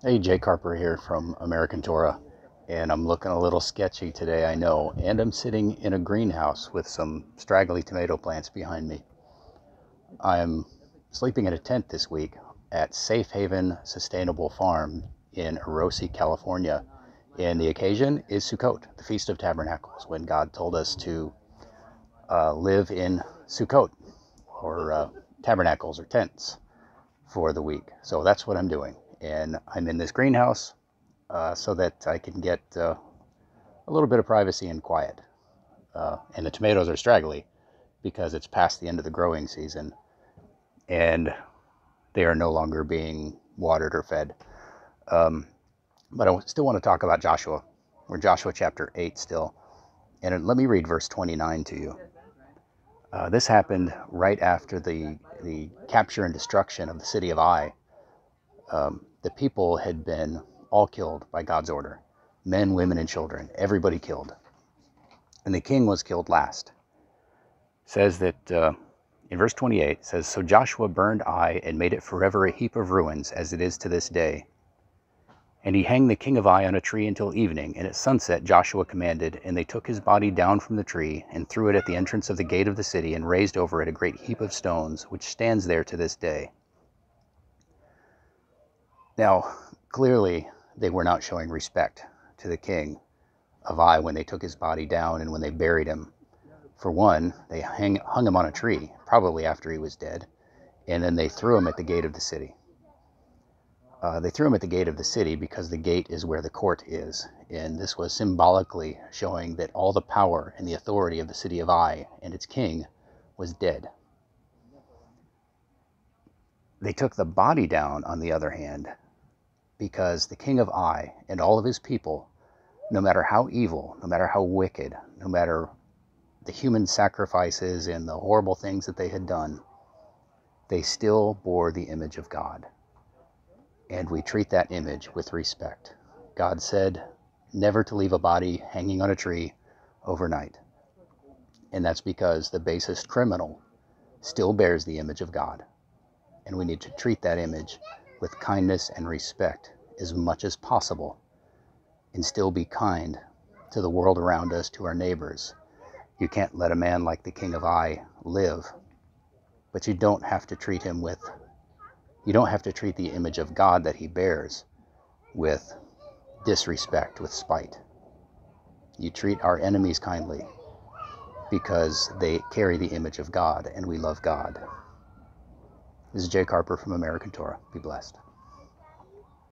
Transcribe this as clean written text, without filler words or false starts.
Hey, Jay Carper here from American Torah, and I'm looking a little sketchy today, I know, and I'm sitting in a greenhouse with some straggly tomato plants behind me. I'm sleeping in a tent this week at Safe Haven Sustainable Farm in Orosi, California, and the occasion is Sukkot, the Feast of Tabernacles, when God told us to live in Sukkot, or tabernacles or tents, for the week. So that's what I'm doing, and I'm in this greenhouse so that I can get a little bit of privacy and quiet. And the tomatoes are straggly because it's past the end of the growing season and they are no longer being watered or fed. Um, but I still want to talk about Joshua. We're in Joshua chapter 8 still. And let me read verse 29 to you. This happened right after the capture and destruction of the city of Ai. The people had been all killed by God's order, men, women, and children, everybody killed. And the king was killed last. It says that in verse 28, it says, So Joshua burned Ai and made it forever a heap of ruins, as it is to this day. And he hanged the king of Ai on a tree until evening, and at sunset Joshua commanded, and they took his body down from the tree, and threw it at the entrance of the gate of the city, and raised over it a great heap of stones, which stands there to this day. Now, clearly, they were not showing respect to the king of Ai when they took his body down and when they buried him. For one, they hung him on a tree, probably after he was dead, and then they threw him at the gate of the city. They threw him at the gate of the city because the gate is where the court is, and this was symbolically showing that all the power and the authority of the city of Ai and its king was dead. They took the body down, on the other hand, because the king of Ai and all of his people, no matter how evil, no matter how wicked, no matter the human sacrifices and the horrible things that they had done, they still bore the image of God. And we treat that image with respect. God said never to leave a body hanging on a tree overnight. And that's because the basest criminal still bears the image of God. And we need to treat that image with kindness and respect as much as possible, and still be kind to the world around us, to our neighbors. You can't let a man like the king of Ai live, but you don't have to treat the image of God that he bears with disrespect, with spite. You treat our enemies kindly because they carry the image of God and we love God. This is Jay Carper from American Torah. Be blessed.